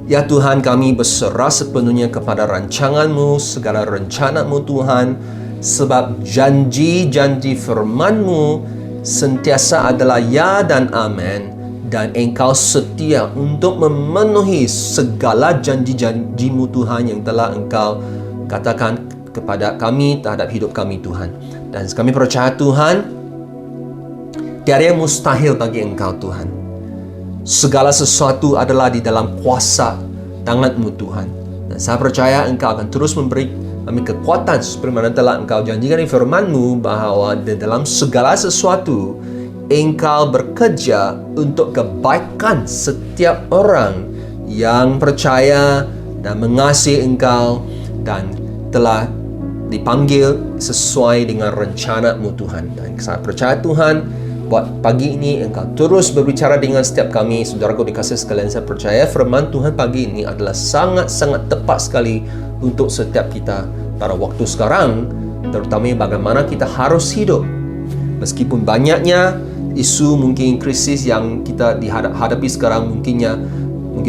Ya Tuhan, kami berserah sepenuhnya kepada rancangan-Mu, segala rencana-Mu Tuhan, sebab janji-janji firman-Mu sentiasa adalah ya dan amin, dan Engkau setia untuk memenuhi segala janji-janji-Mu Tuhan yang telah Engkau katakan kepada kami terhadap hidup kami Tuhan. Dan kami percaya Tuhan, tiada yang mustahil bagi Engkau Tuhan. Segala sesuatu adalah di dalam kuasa tangan-Mu Tuhan. Dan saya percaya Engkau akan terus memberi kami kekuatan seperti mana telah Engkau janjikan di firman-Mu, bahawa di dalam segala sesuatu Engkau bekerja untuk kebaikan setiap orang yang percaya dan mengasihi Engkau dan telah dipanggil sesuai dengan rencana-Mu Tuhan. Dan saya percaya Tuhan, buat pagi ini Engkau terus berbicara dengan setiap kami, saudaraku dikasihi sekalian. Saya percaya firman Tuhan pagi ini adalah sangat-sangat tepat sekali untuk setiap kita pada waktu sekarang, terutama bagaimana kita harus hidup. Meskipun banyaknya isu, mungkin krisis yang kita dihadapi sekarang mungkin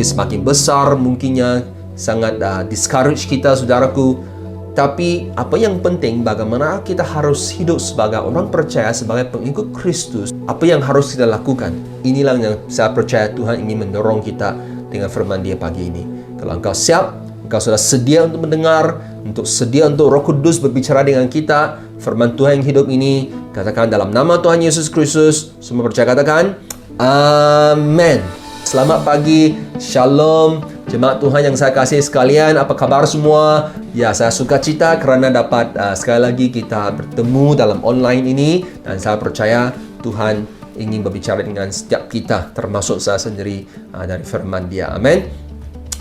semakin besar, mungkinnya sangat discourage kita, saudaraku. Tapi apa yang penting, bagaimana kita harus hidup sebagai orang percaya, sebagai pengikut Kristus. Apa yang harus kita lakukan? Inilah yang saya percaya Tuhan ingin mendorong kita dengan firman Dia pagi ini. Kalau engkau siap, engkau sudah sedia untuk mendengar, untuk sedia untuk Roh Kudus berbicara dengan kita, firman Tuhan yang hidup ini, katakan dalam nama Tuhan Yesus Kristus. Semua percaya katakan, Amin. Selamat pagi, Shalom. Jemaat Tuhan yang saya kasih sekalian, apa kabar semua? Ya, saya suka cita kerana dapat sekali lagi kita bertemu dalam online ini, dan saya percaya Tuhan ingin berbicara dengan setiap kita, termasuk saya sendiri dari firman Dia. Amin.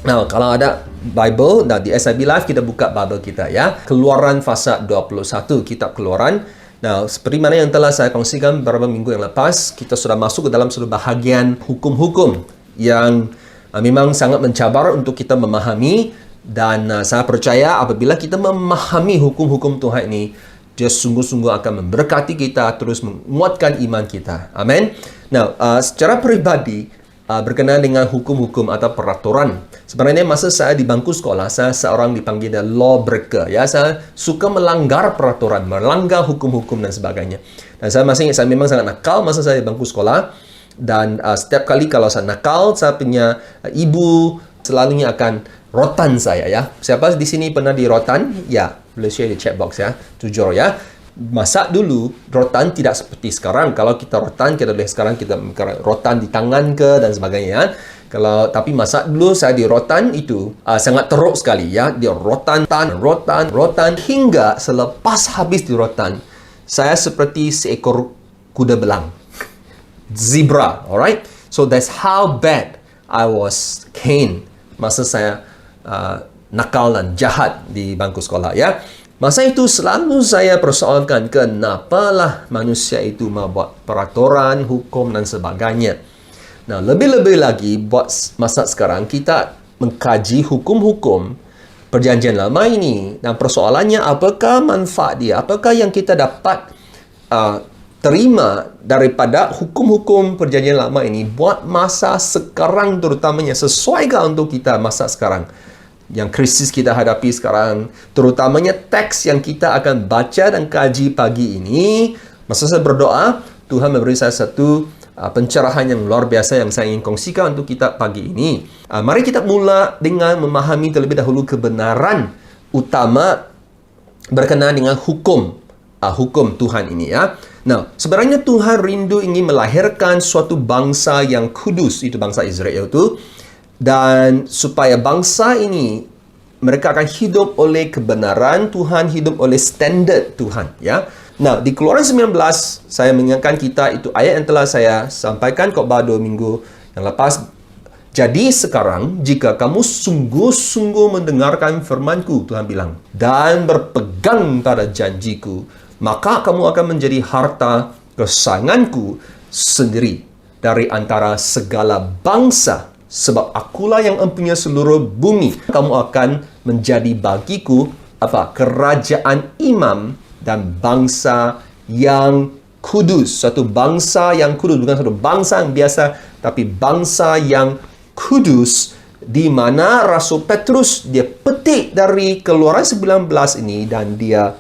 Nah, kalau ada Bible, di SIB Live kita buka Bible kita ya. Keluaran pasal 21, kitab Keluaran. Nah, seperti mana yang telah saya kongsikan beberapa minggu yang lepas, kita sudah masuk ke dalam satu bahagian hukum-hukum yang memang sangat mencabar untuk kita memahami. Dan saya percaya apabila kita memahami hukum-hukum Tuhan ini, Dia sungguh-sungguh akan memberkati kita, terus menguatkan iman kita. Amin. Nah, secara peribadi, berkenaan dengan hukum-hukum atau peraturan, sebenarnya masa saya di bangku sekolah, saya seorang dipanggil law breaker. Ya, saya suka melanggar peraturan, melanggar hukum-hukum dan sebagainya. Dan saya masih ingat, saya memang sangat nakal masa saya di bangku sekolah. Dan setiap kali kalau saya nakal, saya punya ibu selalunya akan rotan saya ya. Siapa di sini pernah di rotan? Ya, boleh share di chat box ya. Jujur ya. Masa dulu rotan tidak seperti sekarang. Kalau kita rotan, kita boleh sekarang kita rotan di tangan ke dan sebagainya ya. Tapi masa dulu saya di rotan itu sangat teruk sekali ya. Dia rotan hingga selepas habis di rotan, saya seperti seekor kuda belang. Zebra, alright? So that's how bad I was caned masa saya nakal dan jahat di bangku sekolah ya. Masa itu selalu saya persoalkan kenapalah manusia itu membuat peraturan, hukum dan sebagainya. Nah, lebih-lebih lagi buat masa sekarang kita mengkaji hukum-hukum Perjanjian Lama ini, dan persoalannya apakah manfaat dia, apakah yang kita dapat terima daripada hukum-hukum Perjanjian Lama ini buat masa sekarang, terutamanya sesuaikah untuk kita masa sekarang yang krisis kita hadapi sekarang, terutamanya teks yang kita akan baca dan kaji pagi ini. Masa saya berdoa, Tuhan memberi saya satu pencerahan yang luar biasa yang saya ingin kongsikan untuk kita pagi ini. Mari kita mula dengan memahami terlebih dahulu kebenaran utama berkenaan dengan hukum Tuhan ini ya. Nah, sebenarnya Tuhan rindu ingin melahirkan suatu bangsa yang kudus, itu bangsa Israel itu, dan supaya bangsa ini mereka akan hidup oleh kebenaran Tuhan, hidup oleh standard Tuhan ya. Nah, di Keluaran 19 saya mengingatkan kita itu ayat yang telah saya sampaikan khotbah 2 minggu yang lepas. Jadi sekarang jika kamu sungguh-sungguh mendengarkan firman-Ku, Tuhan bilang, dan berpegang pada janjiku, maka kamu akan menjadi harta kesayanganku sendiri dari antara segala bangsa, sebab akulah yang mempunyai seluruh bumi. Kamu akan menjadi bagiku kerajaan imam dan bangsa yang kudus. Satu bangsa yang kudus, bukan satu bangsa yang biasa, tapi bangsa yang kudus. di mana Rasul Petrus dia petik dari Keluaran 19 ini dan dia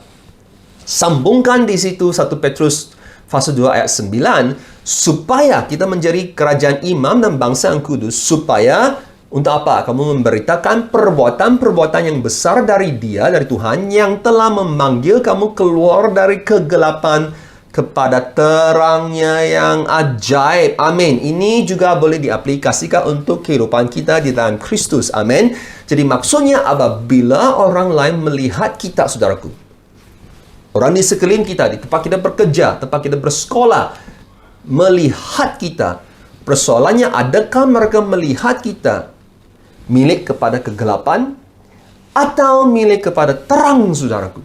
sambungkan di situ 1 Petrus pasal 2 ayat 9 supaya kita menjadi kerajaan imam dan bangsa yang kudus, supaya untuk apa? Kamu memberitakan perbuatan-perbuatan yang besar dari Dia, dari Tuhan yang telah memanggil kamu keluar dari kegelapan kepada terangnya yang ajaib. Amin. Ini juga boleh diaplikasikan untuk kehidupan kita di dalam Kristus. Amin. Jadi maksudnya apabila orang lain melihat kita, saudaraku, orang di sekeliling kita, di tempat kita bekerja, tempat kita bersekolah, melihat kita, persoalannya adakah mereka melihat kita milik kepada kegelapan atau milik kepada terang, saudaraku?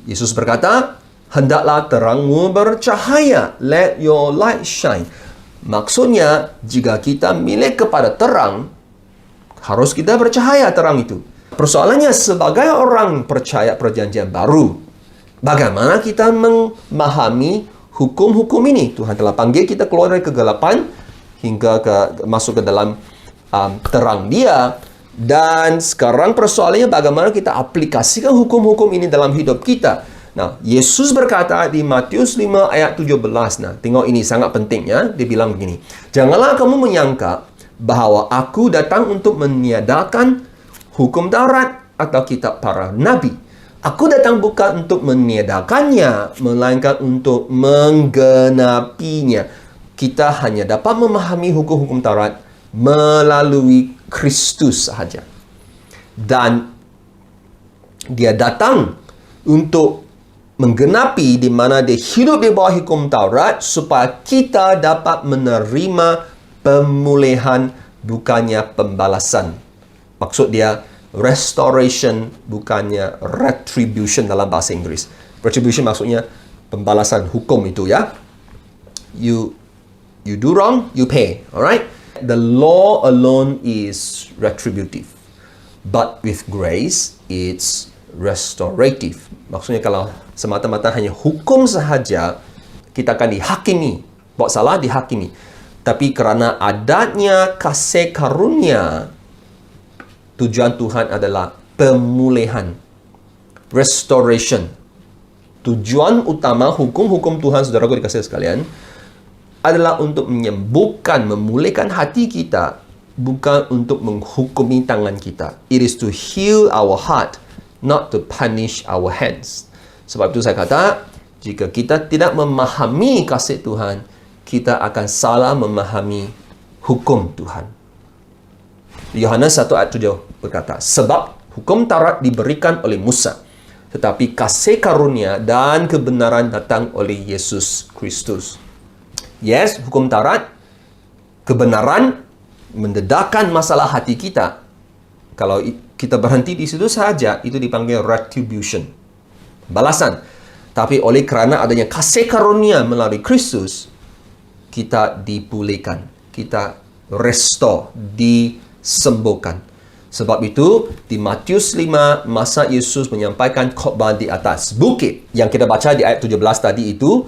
Yesus berkata, hendaklah terangmu bercahaya. Let your light shine. Maksudnya, jika kita milik kepada terang, harus kita bercahaya terang itu. Persoalannya, sebagai orang percaya perjanjian baru, bagaimana kita memahami hukum-hukum ini? Tuhan telah panggil kita keluar dari kegelapan hingga masuk ke dalam terang Dia. Dan sekarang persoalannya bagaimana kita aplikasikan hukum-hukum ini dalam hidup kita. Nah, Yesus berkata di Matius 5 ayat 17. Nah, tengok ini sangat penting ya. Dia bilang begini, janganlah kamu menyangka bahwa aku datang untuk meniadakan hukum Taurat atau kitab para nabi. Aku datang bukan untuk meniadakannya, melainkan untuk menggenapinya. Kita hanya dapat memahami hukum-hukum Taurat melalui Kristus sahaja. Dan Dia datang untuk menggenapi di mana Dia hidup di bawah hukum Taurat supaya kita dapat menerima pemulihan bukannya pembalasan. Maksud dia restoration bukannya retribution dalam bahasa Inggris. Retribution maksudnya pembalasan hukum itu ya. You do wrong, you pay. Alright? The law alone is retributive. But with grace, it's restorative. Maksudnya kalau semata-mata hanya hukum sahaja, kita akan dihakimi. Buat salah, dihakimi. Tapi kerana adanya kasih karunia, tujuan Tuhan adalah pemulihan. Restoration. Tujuan utama hukum-hukum Tuhan, saudaraku dikasihi sekalian, adalah untuk menyembuhkan, memulihkan hati kita, bukan untuk menghukumi tangan kita. It is to heal our heart, not to punish our hands. Sebab itu saya kata, jika kita tidak memahami kasih Tuhan, kita akan salah memahami hukum Tuhan. Yohanes 1 ayat 7 berkata, sebab hukum Taurat diberikan oleh Musa, tetapi kasih karunia dan kebenaran datang oleh Yesus Kristus. Yes, hukum Taurat, kebenaran mendedahkan masalah hati kita. Kalau kita berhenti di situ saja, itu dipanggil retribution, balasan. Tapi oleh kerana adanya kasih karunia melalui Kristus, kita dipulihkan, kita restore, disembuhkan. Sebab itu, di Matius 5, masa Yesus menyampaikan khotbah di atas bukit, yang kita baca di ayat 17 tadi itu,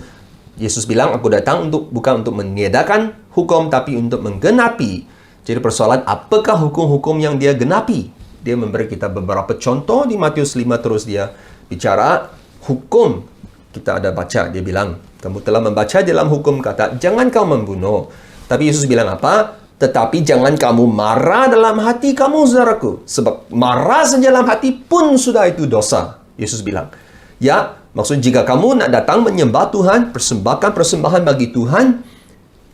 Yesus bilang, aku datang bukan untuk meniadakan hukum, tapi untuk menggenapi. Jadi persoalan, apakah hukum-hukum yang dia genapi? Dia memberi kita beberapa contoh di Matius 5, terus dia bicara hukum. Kita ada baca, dia bilang, kamu telah membaca dalam hukum kata, jangan kau membunuh. Tapi Yesus bilang apa? Tetapi jangan kamu marah dalam hati kamu, saudaraku. Sebab marah saja dalam hati pun sudah itu dosa. Yesus bilang. Ya, maksud jika kamu nak datang menyembah Tuhan, persembahkan persembahan bagi Tuhan,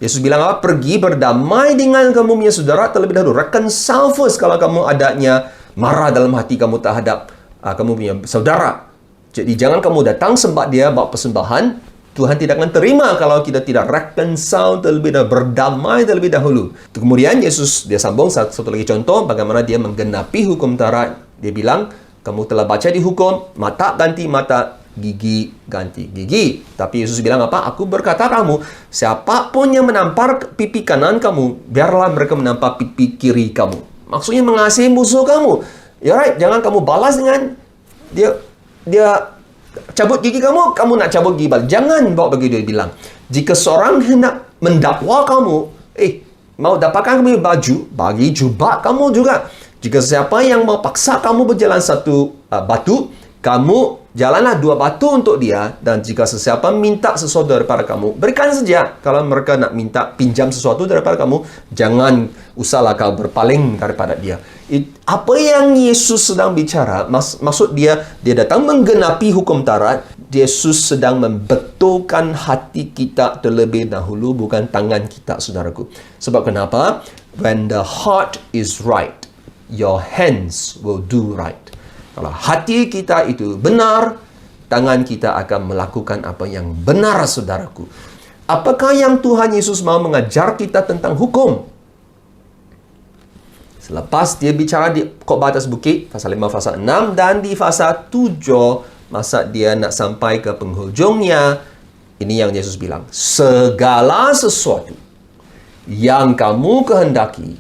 Yesus bilang apa? Pergi berdamai dengan kamu punya saudara terlebih dahulu. Reconcile first kalau kamu adanya marah dalam hati kamu terhadap kamu punya saudara. Jadi jangan kamu datang sembah dia, bawa persembahan. Tuhan tidak akan terima kalau kita tidak reconcile terlebih dahulu, berdamai terlebih dahulu. Kemudian Yesus, dia sambung satu lagi contoh bagaimana dia menggenapi hukum Taurat. Dia bilang, kamu telah baca di hukum, mata ganti mata, gigi ganti gigi. Tapi Yesus bilang apa? Aku berkata kamu, siapapun yang menampar pipi kanan kamu, biarlah mereka menampar pipi kiri kamu. Maksudnya mengasihi musuh kamu. Ya, right? Jangan kamu balas dengan dia cabut gigi kamu, kamu nak cabut gigi balik. Jangan bawa bagi dia bilang. Jika seorang hendak mendakwa kamu, mau dapatkan kamu baju, bagi jubah kamu juga. Jika siapa yang mau paksa kamu berjalan satu batu, kamu jalanlah 2 batu untuk dia. Dan jika sesiapa minta sesuatu daripada kamu, berikan saja. Kalau mereka nak minta pinjam sesuatu daripada kamu, jangan usahlah kau berpaling daripada dia. Apa yang Yesus sedang bicara, maksud dia datang menggenapi hukum Taurat. Yesus sedang membetulkan hati kita terlebih dahulu, bukan tangan kita, saudaraku. Sebab kenapa? When the heart is right, your hands will do right. Kalau hati kita itu benar, tangan kita akan melakukan apa yang benar, saudaraku. Apakah yang Tuhan Yesus mau mengajar kita tentang hukum? Selepas dia bicara di khotbah atas bukit, pasal 5, pasal 6, dan di pasal 7, masa dia nak sampai ke penghujungnya, ini yang Yesus bilang, segala sesuatu yang kamu kehendaki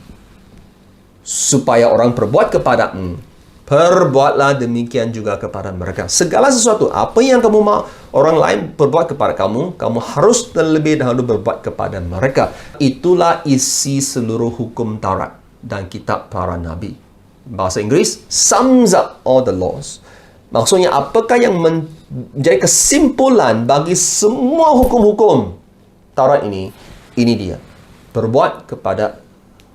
supaya orang perbuat kepadamu, perbuatlah demikian juga kepada mereka. Segala sesuatu, apa yang kamu mau orang lain berbuat kepada kamu, kamu harus terlebih dahulu berbuat kepada mereka. Itulah isi seluruh hukum Taurat dan kitab para nabi. Bahasa Inggris, sums up all the laws. Maksudnya, apakah yang menjadi kesimpulan bagi semua hukum-hukum Taurat ini? Ini dia. Berbuat kepada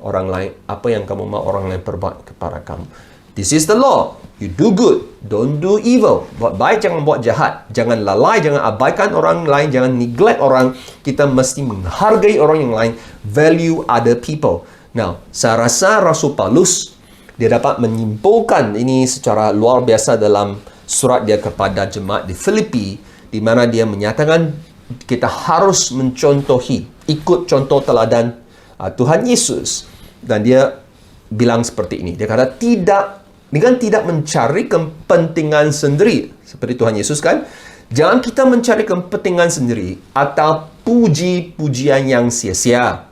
orang lain apa yang kamu mau orang lain perbuat kepada kamu. This is the law. You do good, don't do evil. Buat baik, jangan buat jahat. Jangan lalai, jangan abaikan orang lain, jangan neglect orang. Kita mesti menghargai orang yang lain. Value other people. Now, saya rasa Rasul Paulus, dia dapat menyimpulkan ini secara luar biasa dalam surat dia kepada jemaat di Filipi, di mana dia menyatakan kita harus mencontohi, ikut contoh teladan Tuhan Yesus. Dan dia bilang seperti ini. Dia kata dengan tidak mencari kepentingan sendiri. Seperti Tuhan Yesus kan. Jangan kita mencari kepentingan sendiri atau puji-pujian yang sia-sia.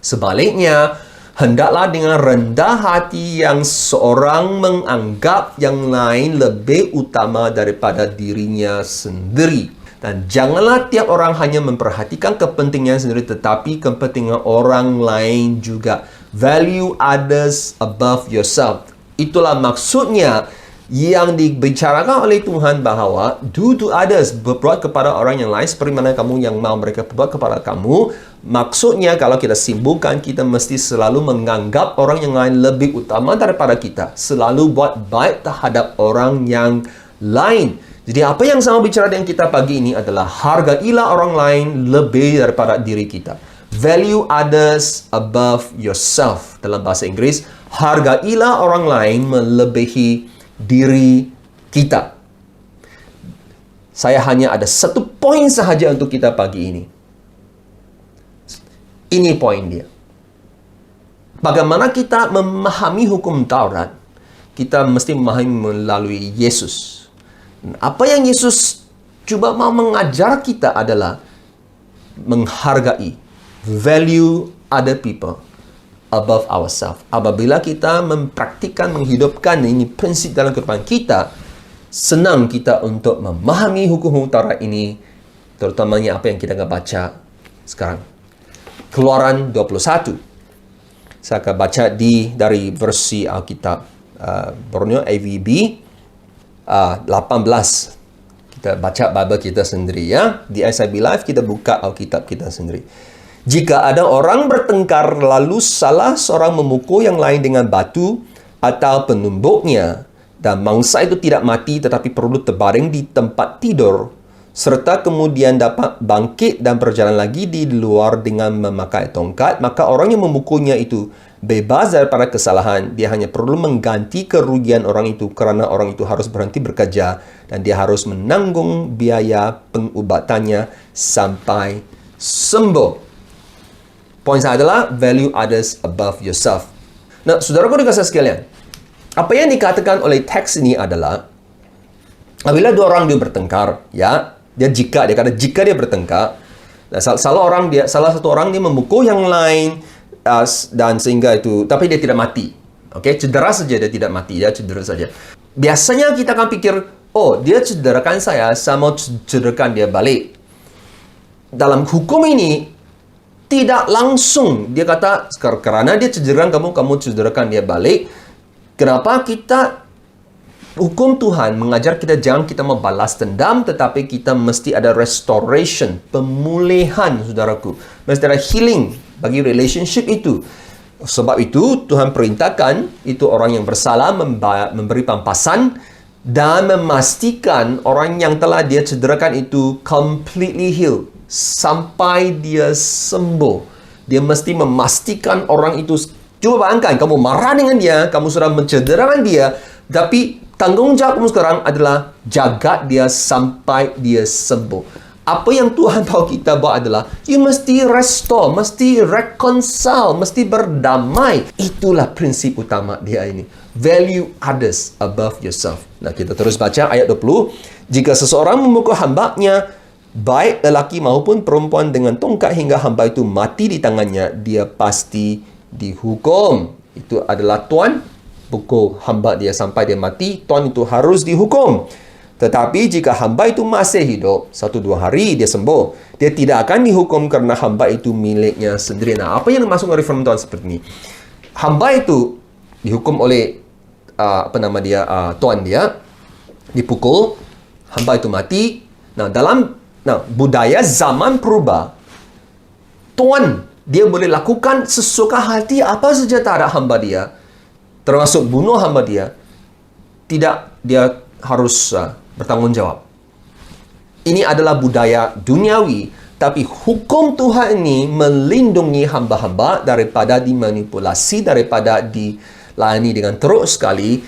Sebaliknya, hendaklah dengan rendah hati yang seorang menganggap yang lain lebih utama daripada dirinya sendiri. Dan janganlah tiap orang hanya memperhatikan kepentingan sendiri, tetapi kepentingan orang lain juga. Value others above yourself. Itulah maksudnya yang dibicarakan oleh Tuhan bahawa do to others, berbuat kepada orang yang lain seperti mana kamu yang mau mereka berbuat kepada kamu. Maksudnya kalau kita simpulkan, kita mesti selalu menganggap orang yang lain lebih utama daripada kita. Selalu buat baik terhadap orang yang lain. Jadi apa yang saya bicara dengan kita pagi ini adalah hargailah orang lain lebih daripada diri kita. Value others above yourself. Dalam bahasa Inggris, hargailah orang lain melebihi diri kita. Saya hanya ada satu poin sahaja untuk kita pagi ini. Ini poin dia. Bagaimana kita memahami hukum Taurat? Kita mesti memahami melalui Yesus. Apa yang Yesus cuba mau mengajar kita adalah menghargai, value other people above ourselves. Apabila kita mempraktikkan, menghidupkan ini prinsip dalam kehidupan kita, senang kita untuk memahami hukum-hukum Taurat ini, terutamanya apa yang kita akan baca sekarang. Keluaran 21. Saya akan baca dari versi Alkitab Borneo AVB 18. Kita baca Bible kita sendiri ya. Di SIB Live kita buka Alkitab kita sendiri. Jika ada orang bertengkar lalu salah seorang memukul yang lain dengan batu atau penumbuknya dan mangsa itu tidak mati tetapi perlu terbaring di tempat tidur serta kemudian dapat bangkit dan berjalan lagi di luar dengan memakai tongkat, maka orang yang memukulnya itu bebas daripada kesalahan. Dia hanya perlu mengganti kerugian orang itu kerana orang itu harus berhenti bekerja dan dia harus menanggung biaya pengubatannya sampai sembuh. Poin saya adalah value others above yourself. Nah, saudaraku dikasih sekalian, apa yang dikatakan oleh teks ini adalah apabila dua orang dia bertengkar, ya, dia kata jika dia bertengkar, salah satu orang dia memukul yang lain dan sehingga itu, tapi dia tidak mati. Okey, cedera saja, dia tidak mati, dia cedera saja. Biasanya kita akan pikir, oh, dia cederakan saya mau cederakan dia balik. Dalam hukum ini, tidak langsung. Dia kata, kerana dia cederaan kamu cederakan dia balik. Kenapa kita, hukum Tuhan mengajar kita jangan kita membalas dendam, tetapi kita mesti ada restoration, pemulihan, saudaraku. Mesti ada healing bagi relationship itu. Sebab itu, Tuhan perintahkan itu orang yang bersalah memberi pampasan dan memastikan orang yang telah dia cederakan itu completely healed. Sampai dia sembuh. Dia mesti memastikan orang itu. Coba bayangkan, kamu marah dengan dia, kamu sudah mencederakan dia, tapi tanggungjawab kamu sekarang adalah jaga dia sampai dia sembuh. Apa yang Tuhan tahu kita buat adalah, you mesti restore, mesti reconcile, mesti berdamai. Itulah prinsip utama dia ini. Value others above yourself. Nah, kita terus baca ayat 20. Jika seseorang memukul hambanya, baik lelaki maupun perempuan, dengan tongkat hingga hamba itu mati di tangannya, dia pasti dihukum. Itu adalah tuan pukul hamba dia sampai dia mati, tuan itu harus dihukum. Tetapi jika hamba itu masih hidup, 1-2 hari dia sembuh, dia tidak akan dihukum kerana hamba itu miliknya sendiri. Nah, apa yang dimaksud oleh firman Tuhan seperti ini? Hamba itu dihukum oleh tuan dia, dipukul, hamba itu mati. Nah, budaya zaman purba, tuan dia boleh lakukan sesuka hati apa saja terhadap hamba dia, termasuk bunuh hamba dia. Tidak, dia harus bertanggungjawab. Ini adalah budaya duniawi, tapi hukum Tuhan ini melindungi hamba-hamba daripada dimanipulasi, daripada dilayani dengan teruk sekali,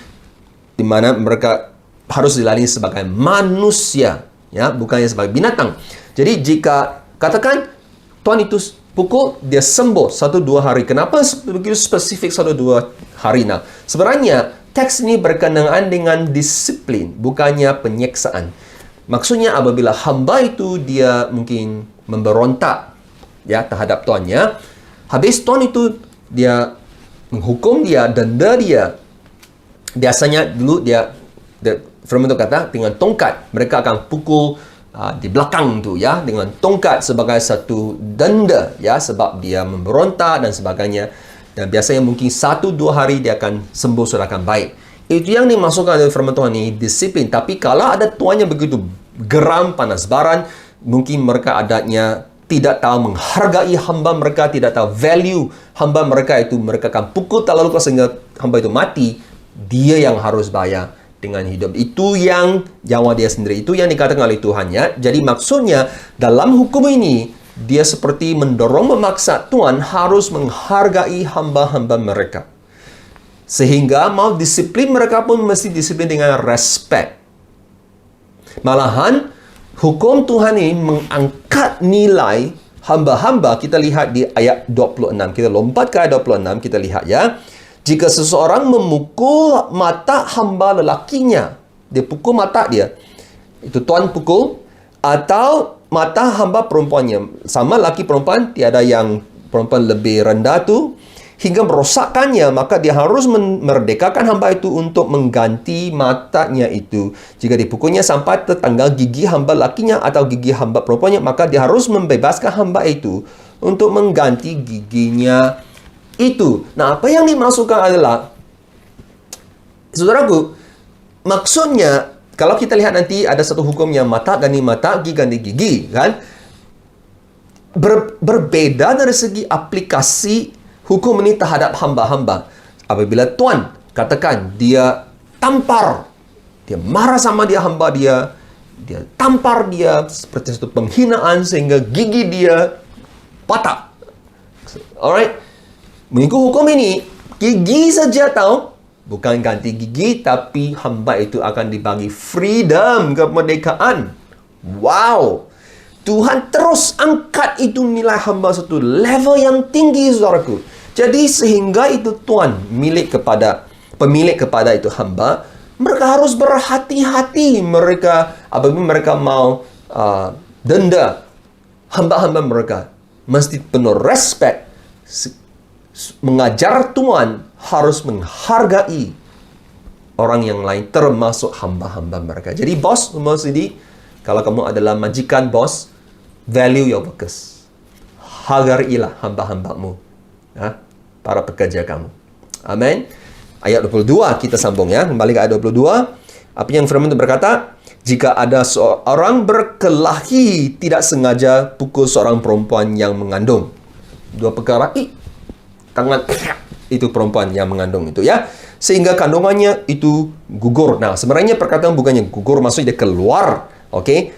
di mana mereka harus dilayani sebagai manusia, ya, bukannya sebagai binatang. Jadi jika katakan tuan itu pukul, dia sembuh 1-2 hari. Kenapa begitu spesifik 1-2 hari? Nah, sebenarnya teks ini berkenaan dengan disiplin, bukannya penyiksaan. Maksudnya apabila hamba itu dia mungkin memberontak, ya, terhadap tuannya, habis tuan itu dia menghukum dia, denda dia. Biasanya dulu firman itu kata dengan tongkat, mereka akan pukul di belakang tu, ya, dengan tongkat sebagai satu denda, ya, sebab dia memberontak dan sebagainya. Dan biasanya mungkin 1-2 hari dia akan sembuh, sudah akan baik. Itu yang dimasukkan oleh firman Tuhan ini, disiplin. Tapi kalau ada tuannya begitu geram, panas baran, mungkin mereka adanya tidak tahu menghargai hamba mereka, tidak tahu value hamba mereka itu, mereka akan pukul terlalu keras sehingga hamba itu mati. Dia yang harus bayar dengan hidup. Itu yang nyawa dia sendiri. Itu yang dikatakan oleh Tuhan, ya. Jadi maksudnya dalam hukum ini, dia seperti mendorong memaksa Tuhan harus menghargai hamba-hamba mereka. Sehingga mau disiplin mereka pun mesti disiplin dengan respect. Malahan, hukum Tuhan ini mengangkat nilai hamba-hamba. Kita lihat di ayat 26. Kita lompat ke ayat 26, kita lihat, ya. Jika seseorang memukul mata hamba lelakinya, dia pukul mata dia, itu tuan pukul, atau mata hamba perempuannya, sama laki perempuan, tiada yang perempuan lebih rendah tu, hingga merosakkannya, maka dia harus memerdekakan hamba itu untuk mengganti matanya itu. Jika dipukulnya sampai tertanggal gigi hamba lakinya atau gigi hamba perempuannya, maka dia harus membebaskan hamba itu untuk mengganti giginya itu. Nah, apa yang dimasukkan adalah, saudaraku, maksudnya, kalau kita lihat nanti ada satu hukum yang mata ganti mata, gigi ganti gigi, kan? Berbeda dari segi aplikasi hukum ini terhadap hamba-hamba. Apabila tuan, katakan, dia tampar, dia marah sama dia hamba dia tampar dia seperti satu penghinaan sehingga gigi dia patah. Alright? Mengikut hukum ini, gigi saja tahu, bukan ganti gigi, tapi hamba itu akan dibagi freedom, kemerdekaan. Wow! Tuhan terus angkat itu nilai hamba satu level yang tinggi, saudaraku. Jadi sehingga itu tuan pemilik kepada itu hamba, mereka harus berhati-hati. Apabila mereka mau denda hamba-hamba mereka, mesti penuh respect. Mengajar tuan harus menghargai orang yang lain, termasuk hamba-hamba mereka. Jadi bos, kalau kamu adalah majikan bos, value your workers. hargailah hamba-hambamu, para pekerja kamu. Amin. Ayat 22 kita sambung ya. Kembali ke ayat 22. Apa yang firman itu berkata? Jika ada seorang berkelahi tidak sengaja pukul seorang perempuan yang mengandung. Dua perkara. Tangan itu perempuan yang mengandung itu ya. Sehingga kandungannya itu gugur. Nah, sebenarnya perkataan bukannya gugur, maksudnya dia keluar. Okay?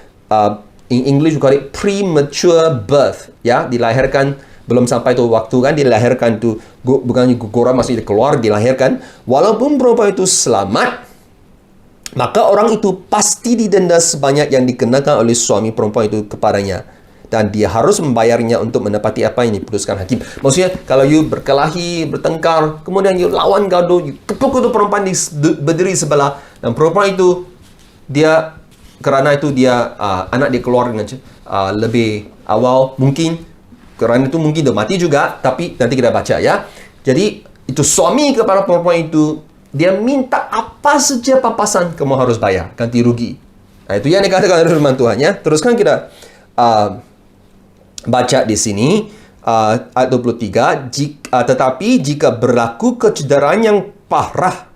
In English we call it premature birth. Ya, dilahirkan belum sampai tu waktu kan, dilahirkan tu bukannya guguran, maksudnya dia keluar, dilahirkan. Walaupun perempuan itu selamat, maka orang itu pasti didenda sebanyak yang dikenakan oleh suami perempuan itu kepadanya. Dan dia harus membayarnya untuk menepati apa yang diputuskan hakim. Maksudnya, kalau you berkelahi, bertengkar, kemudian you lawan gaduh, you tepuk itu perempuan berdiri sebelah, dan perempuan itu, kerana itu anak dia keluar dengan lebih awal, mungkin, kerana itu mungkin dia mati juga, tapi nanti kita baca ya. Jadi, itu suami kepada perempuan itu, dia minta apa saja papasan kamu harus bayar, ganti rugi. Nah, itu yang dikatakan oleh firman Tuhan ya. Teruskan kita baca di sini ayat 23. Tetapi jika berlaku kecederaan yang parah,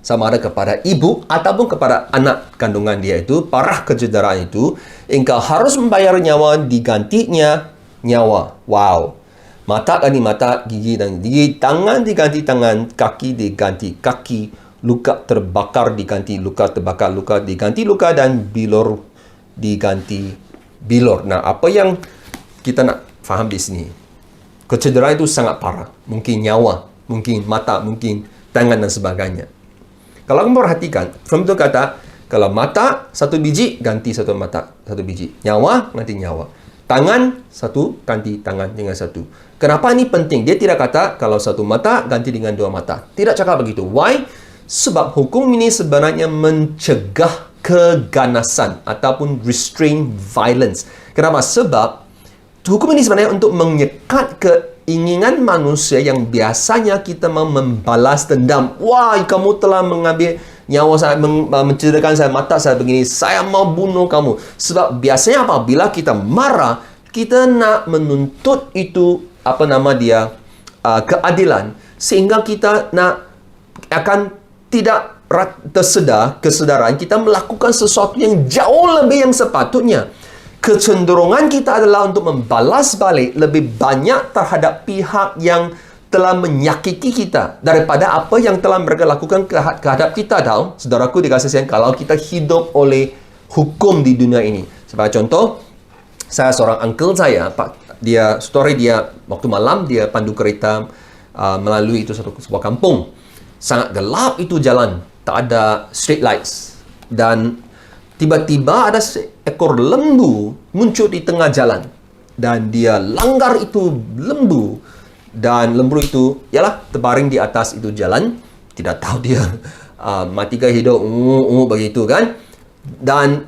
sama ada kepada ibu ataupun kepada anak kandungan dia itu, parah kecederaan itu, engkau harus membayar nyawa digantinya nyawa. Wow. Mata ganti mata, gigi dan gigi, tangan diganti tangan, kaki diganti kaki, luka terbakar diganti luka terbakar, luka diganti luka, dan bilor diganti bilor. Nah, apa yang kita nak faham di sini? Kecederaan itu sangat parah. Mungkin nyawa, mungkin mata, mungkin tangan dan sebagainya. Kalau kamu perhatikan, firman itu kata, kalau mata satu biji, ganti satu mata satu biji. Nyawa, ganti nyawa. Tangan satu, ganti tangan dengan satu. Kenapa ini penting? Dia tidak kata kalau satu mata ganti dengan dua mata. Tidak cakap begitu. Why? Sebab hukum ini sebenarnya mencegah keganasan ataupun restrain violence. Kenapa? Sebab hukum ini sebenarnya untuk menyekat keinginan manusia yang biasanya kita mau membalas dendam. Wah, kamu telah mengambil nyawa saya, mencederakan saya, mata saya begini, saya mau bunuh kamu. Sebab biasanya apabila kita marah, kita nak menuntut itu keadilan, sehingga kita akan tidak kesedaran kita melakukan sesuatu yang jauh lebih yang sepatutnya. Kecenderungan kita adalah untuk membalas balik lebih banyak terhadap pihak yang telah menyakiti kita daripada apa yang telah mereka lakukan kehadap kita. Tahu, saudaraku dikasih sayang, kalau kita hidup oleh hukum di dunia ini. Sebagai contoh, saya seorang uncle saya, story dia waktu malam dia pandu kereta melalui itu sebuah kampung. Sangat gelap itu jalan, tak ada street lights, dan tiba-tiba ada seekor lembu muncul di tengah jalan, dan dia langgar itu lembu, dan lembu itu ialah terbaring di atas itu jalan, tidak tahu dia mati ke hidup, begitu kan. Dan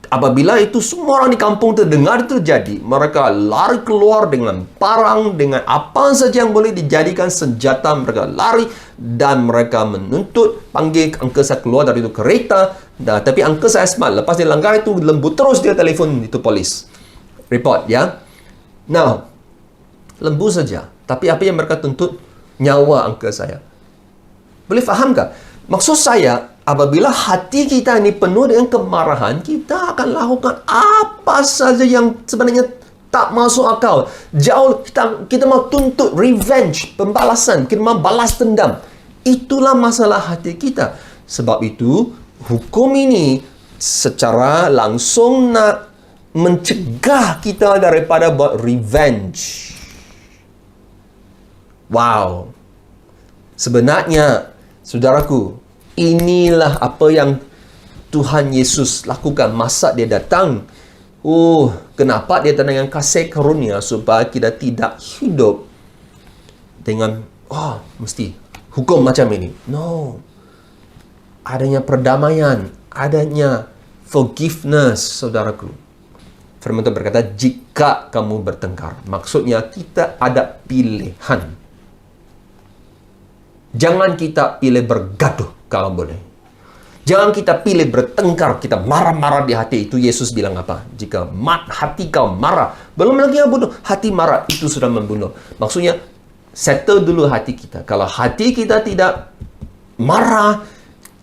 apabila itu semua orang di kampung terdengar itu terjadi, mereka lari keluar dengan parang, dengan apa saja yang boleh dijadikan senjata, mereka lari dan mereka menuntut, panggil uncle saya keluar dari itu kereta. Tapi uncle saya smart, lepas dia langgar itu lembu, terus dia telefon itu polis, report ya. Now, lembu saja, tapi apa yang mereka tuntut? Nyawa uncle saya. Boleh faham tak? Maksud saya, apabila hati kita ini penuh dengan kemarahan, kita akan lakukan apa saja yang sebenarnya tak masuk akal. Jauh kita mau tuntut revenge, pembalasan, kita mau balas dendam. Itulah masalah hati kita. Sebab itu, hukum ini secara langsung nak mencegah kita daripada buat revenge. Wow. Sebenarnya, saudaraku, inilah apa yang Tuhan Yesus lakukan masa dia datang. Kenapa dia datang dengan kasih karunia supaya kita tidak hidup dengan mesti hukum macam ini. No. Adanya perdamaian, adanya forgiveness, saudaraku. Firman Tuhan berkata, jika kamu bertengkar, maksudnya kita ada pilihan. Jangan kita pilih bergaduh kalau boleh. Jangan kita pilih bertengkar, kita marah-marah di hati. Itu Yesus bilang apa? Jika hati kau marah, belum lagi yang bunuh, hati marah, itu sudah membunuh. Maksudnya, settle dulu hati kita. Kalau hati kita tidak marah,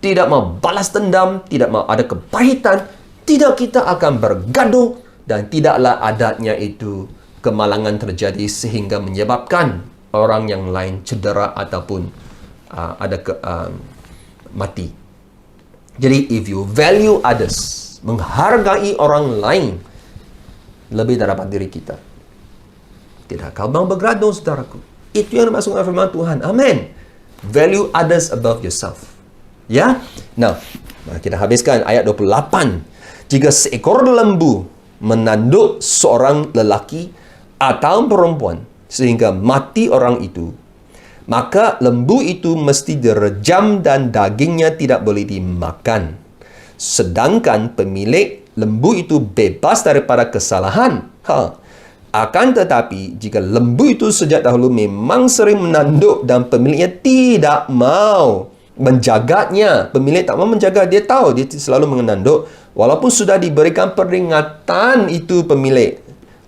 tidak mau balas dendam, tidak mau ada kepahitan, tidak kita akan bergaduh, dan tidaklah adanya itu kemalangan terjadi sehingga menyebabkan orang yang lain cedera ataupun mati. Jadi, if you value others, menghargai orang lain lebih daripada diri kita, tidak kau mau bergaduh, saudaraku. Itu yang dimaksudkan firman Tuhan. Amin. Value others above yourself. Ya? Nah, kita habiskan ayat 28. Jika seekor lembu menanduk seorang lelaki atau perempuan sehingga mati orang itu, maka lembu itu mesti direjam dan dagingnya tidak boleh dimakan. Sedangkan pemilik lembu itu bebas daripada kesalahan. Akan tetapi, jika lembu itu sejak dahulu memang sering menanduk dan pemiliknya tidak mau menjaganya, pemilik tak mau menjaga, dia tahu dia selalu menanduk, walaupun sudah diberikan peringatan itu pemilik,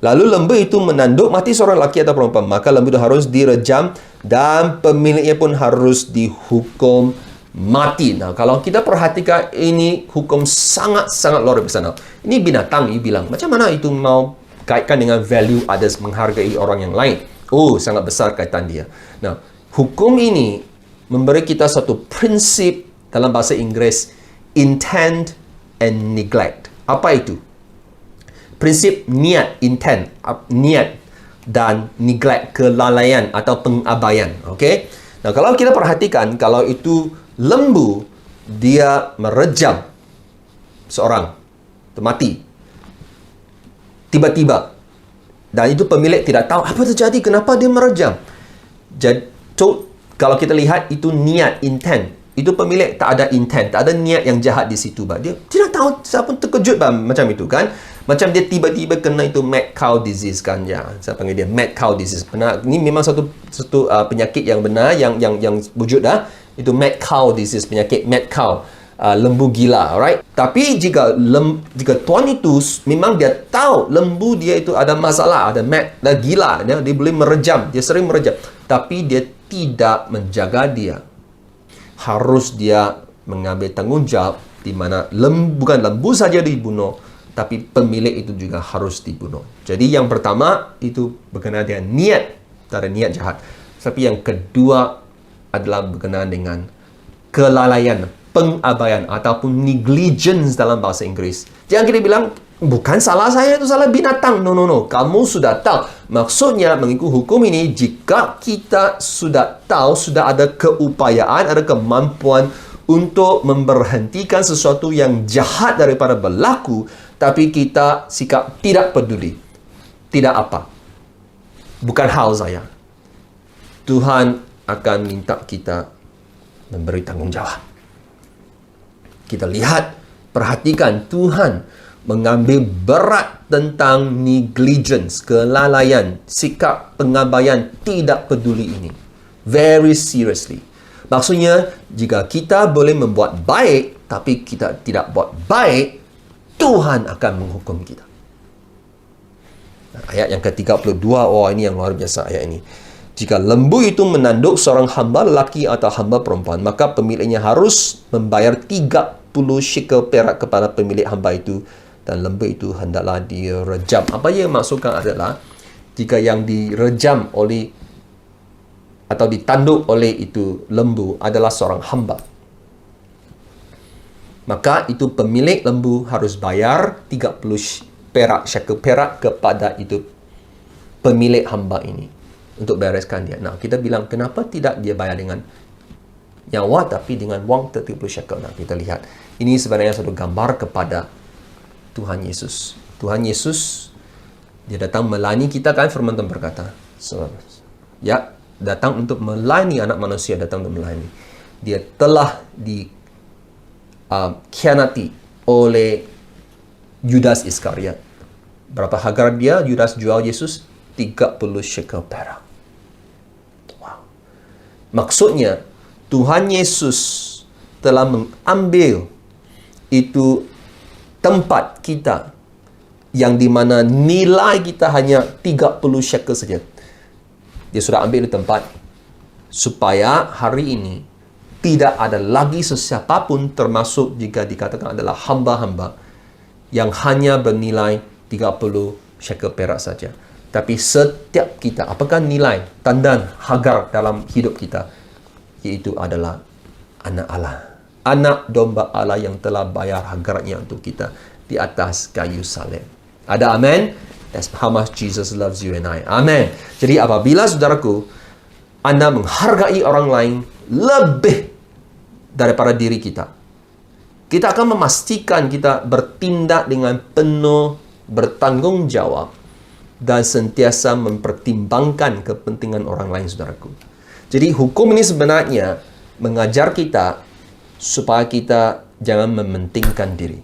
lalu lembu itu menanduk, mati seorang lelaki atau perempuan, maka lembu itu harus direjam dan pemiliknya pun harus dihukum mati. Nah, kalau kita perhatikan ini hukum sangat-sangat luar biasa. Nah, ini binatang, ini bilang, macam mana itu mau kaitkan dengan value others, menghargai orang yang lain? Oh, sangat besar kaitan dia. Nah, hukum ini memberi kita satu prinsip dalam bahasa Inggeris, intent and neglect. Apa itu? Prinsip niat, intent, niat, dan neglect, kelalaian atau pengabaian. Okey? Nah, kalau kita perhatikan, kalau itu lembu, dia merejam seorang, mati. Tiba-tiba. Dan itu pemilik tidak tahu apa terjadi, kenapa dia merejam. Jadi, kalau kita lihat itu niat, intent. Itu pemilik tak ada intent, tak ada niat yang jahat di situ. Dia tidak tahu, saya pun terkejut macam itu kan. Macam dia tiba-tiba kena itu mad cow disease kan, ya. Saya panggil dia mad cow disease. Benar, ini memang satu penyakit yang benar yang wujud dah. Itu mad cow disease, penyakit mad cow, lembu gila, alright. Tapi jika tuan itu memang dia tahu lembu dia itu ada masalah, ada mad, ada gila, dia boleh merejam, dia sering merejam. Tapi dia tidak menjaga dia. Harus dia mengambil tanggungjawab di mana bukan lembu saja dibunuh, tapi pemilik itu juga harus dibunuh. Jadi yang pertama itu berkenaan dengan niat, tak ada niat jahat. Tapi yang kedua adalah berkenaan dengan kelalaian, pengabaian ataupun negligence dalam bahasa Inggeris. Jangan kita bilang, bukan salah saya, itu salah binatang. No. Kamu sudah tahu. Maksudnya mengikut hukum ini, jika kita sudah tahu, sudah ada keupayaan, ada kemampuan untuk memberhentikan sesuatu yang jahat daripada berlaku, tapi kita sikap tidak peduli. Tidak apa. Bukan hal saya. Tuhan akan minta kita memberi tanggungjawab. Kita lihat, perhatikan Tuhan mengambil berat tentang negligence, kelalaian, sikap pengabaian, tidak peduli ini. Very seriously. Maksudnya, jika kita boleh membuat baik, tapi kita tidak buat baik, Tuhan akan menghukum kita. Ayat yang ke-32, ini yang luar biasa ayat ini. Jika lembu itu menanduk seorang hamba lelaki atau hamba perempuan, maka pemiliknya harus membayar 30 shekel perak kepada pemilik hamba itu, dan lembu itu hendaklah direjam. Apa yang maksudkan adalah, jika yang direjam oleh atau ditanduk oleh itu lembu adalah seorang hamba, maka itu pemilik lembu harus bayar 30 shekel perak kepada itu pemilik hamba ini untuk bereskan dia. Nah, kita bilang, kenapa tidak dia bayar dengan nyawa tapi dengan wang 30 shekel? Nah, kita lihat. Ini sebenarnya satu gambar kepada Tuhan Yesus. Tuhan Yesus, dia datang melayani kita kan, firman Tuhan berkata. Ya, datang untuk melayani anak manusia, datang untuk melayani. Dia telah dikhianati oleh Judas Iskariot. Berapa harga dia? Judas jual Yesus 30 shekel perak. Maksudnya, Tuhan Yesus telah mengambil itu tempat kita yang di mana nilai kita hanya 30 shekel saja. Dia sudah ambil di tempat supaya hari ini tidak ada lagi sesiapa pun, termasuk jika dikatakan adalah hamba-hamba, yang hanya bernilai 30 shekel perak saja. Tapi setiap kita, apakah nilai, tanda hagar dalam hidup kita? Iaitu adalah anak Allah. Anak domba Allah yang telah bayar hagarnya untuk kita di atas kayu salib. Ada amen? That's how much Jesus loves you and I. Amen. Jadi apabila saudaraku, Anda menghargai orang lain lebih daripada diri kita, kita akan memastikan kita bertindak dengan penuh bertanggung jawab dan sentiasa mempertimbangkan kepentingan orang lain, saudaraku. Jadi hukum ini sebenarnya mengajar kita supaya kita jangan mementingkan diri.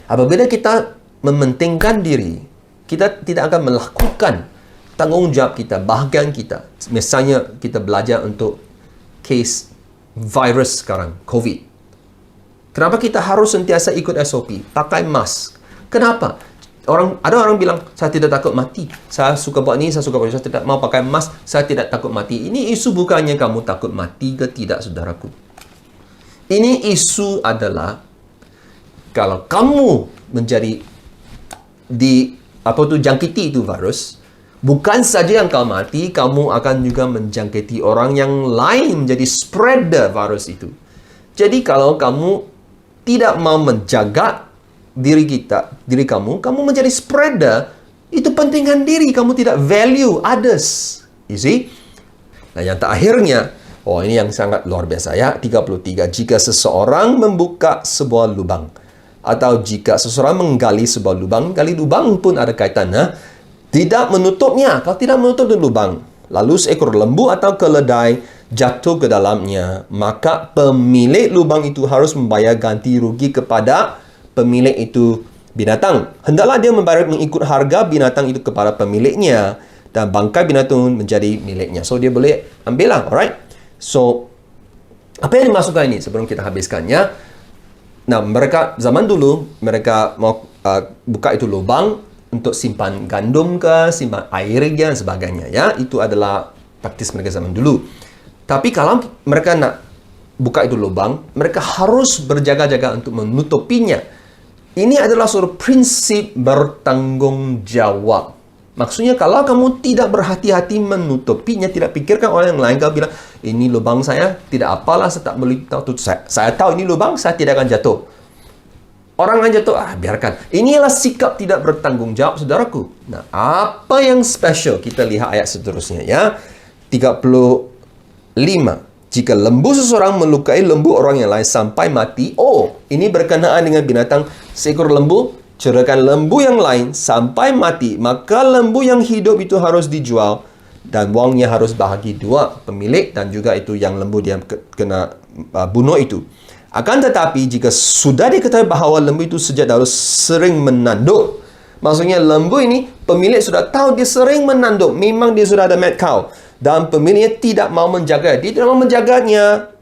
Apabila kita mementingkan diri, kita tidak akan melakukan tanggung jawab kita, bahagian kita. Misalnya kita belajar untuk case virus sekarang, COVID. Kenapa kita harus sentiasa ikut SOP? Pakai mask. Kenapa? Ada orang bilang, saya tidak takut mati. Saya suka buat ini, saya suka buat ini. Saya tidak mau pakai mask, saya tidak takut mati. Ini isu bukannya kamu takut mati ke tidak, saudaraku. Ini isu adalah, kalau kamu menjadi jangkiti itu virus, bukan saja yang kau mati, kamu akan juga menjangkiti orang yang lain, menjadi spreader virus itu. Jadi kalau kamu tidak mau menjaga diri kamu menjadi spreader, itu pentingkan diri, kamu tidak value others. You see? Nah, yang terakhirnya, ini yang sangat luar biasa ya, 33. Jika seseorang membuka sebuah lubang, atau jika seseorang menggali sebuah lubang, gali lubang pun ada kaitannya, tidak menutupnya. Kalau tidak menutup lubang, lalu seekor lembu atau keledai jatuh ke dalamnya, maka pemilik lubang itu harus membayar ganti rugi kepada pemilik itu binatang. Hendaklah dia membayar mengikut harga binatang itu kepada pemiliknya, dan bangkai binatang menjadi miliknya. So, dia boleh ambil lah, alright? So, apa yang dimasukkan ini sebelum kita habiskannya? Nah, zaman dulu, mereka mau buka itu lubang untuk simpan gandum ke, simpan air dan sebagainya. Ya, itu adalah praktis mereka zaman dulu. Tapi kalau mereka nak buka itu lubang, mereka harus berjaga-jaga untuk menutupinya. Ini adalah suatu prinsip bertanggung jawab. Maksudnya kalau kamu tidak berhati-hati menutupinya, tidak pikirkan orang yang lain, kau bilang, ini lubang saya, tidak apalah, saya tak boleh tahu. Saya tahu ini lubang, saya tidak akan jatuh. Orang lain jatuh, biarkan. Inilah sikap tidak bertanggung jawab, saudaraku. Nah, apa yang special? Kita lihat ayat seterusnya ya. 35. Jika lembu seseorang melukai lembu orang yang lain sampai mati, ini berkenaan dengan binatang. Seekor lembu cerakan lembu yang lain sampai mati, maka lembu yang hidup itu harus dijual dan wangnya harus bahagi dua, pemilik dan juga itu yang lembu dia kena bunuh itu. Akan tetapi jika sudah diketahui bahawa lembu itu sejak dahulu sering menanduk, maksudnya lembu ini pemilik sudah tahu dia sering menanduk, memang dia sudah ada mad cow, dan pemiliknya tidak mau menjaga, dia tidak mau menjaganya,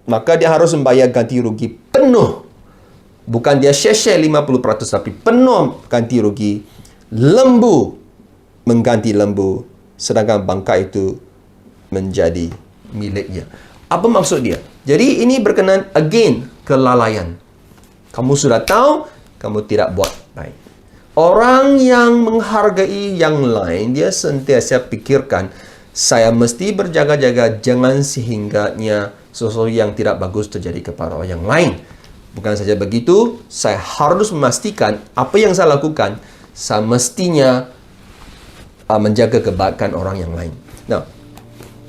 maka dia harus membayar ganti rugi penuh. Bukan dia share 50%, tapi penuh ganti rugi. Lembu mengganti lembu, sedangkan bangkai itu menjadi miliknya. Apa maksud dia? Jadi ini berkenaan, again, kelalaian. Kamu sudah tahu, kamu tidak buat baik. Orang yang menghargai yang lain, dia sentiasa pikirkan, saya mesti berjaga-jaga, jangan sehingganya sesuatu yang tidak bagus terjadi kepada orang yang lain. Bukan saja begitu, saya harus memastikan apa yang saya lakukan, saya mestinya menjaga kebaikan orang yang lain. Nah,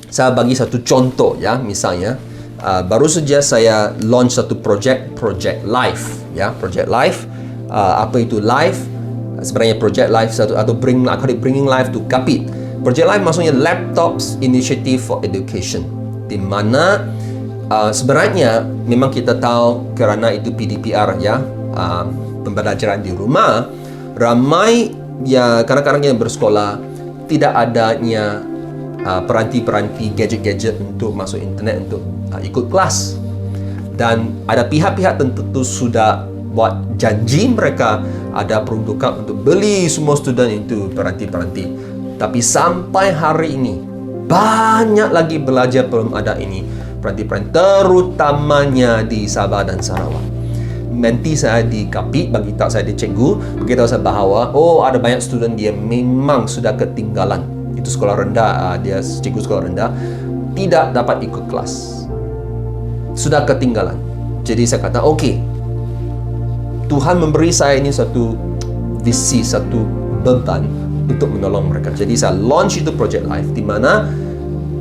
saya bagi satu contoh ya, misalnya, baru saja saya launch satu project Life ya, Project Life. Apa itu Life? Sebenarnya Project Life atau bringing life to Kapit. Project Life maksudnya Laptops Initiative for Education, di mana sebenarnya memang kita tahu kerana itu PDPR ya, pembelajaran di rumah, ramai ya kanak-kanak yang bersekolah tidak adanya peranti-peranti gadget-gadget untuk masuk internet untuk ikut kelas. Dan ada pihak-pihak tertentu sudah buat janji mereka ada peruntukan untuk beli semua student itu peranti-peranti. Tapi sampai hari ini banyak lagi belajar belum ada ini peranti-peranti, terutamanya di Sabah dan Sarawak. Menti saya di Kapit bagi tahu saya di cikgu, beritahu saya bahawa ada banyak student dia memang sudah ketinggalan. Itu sekolah rendah, dia cikgu sekolah rendah tidak dapat ikut kelas. Sudah ketinggalan. Jadi saya kata, okey, Tuhan memberi saya ini satu visi, satu beban untuk menolong mereka. Jadi saya launch itu Project Life, di mana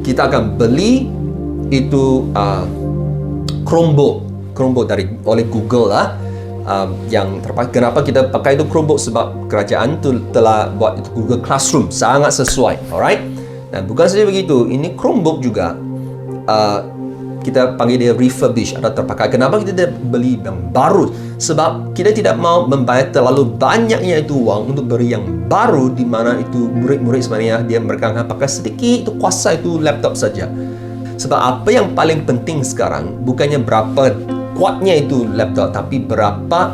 kita akan beli itu Chromebook oleh Google lah. Yang terpakai. Kenapa kita pakai itu Chromebook? Sebab kerajaan tu telah buat itu Google Classroom, sangat sesuai. Alright. Dan bukan saja begitu, ini Chromebook juga kita panggil dia refurbish atau terpakai. Kenapa kita tidak beli yang baru? Sebab kita tidak mau membayar terlalu banyaknya itu uang untuk beri yang baru, di mana itu murid-murid sebenarnya mereka akan pakai sedikit itu kuasa itu laptop saja. Sebab apa yang paling penting sekarang bukannya berapa kuatnya itu laptop, tapi berapa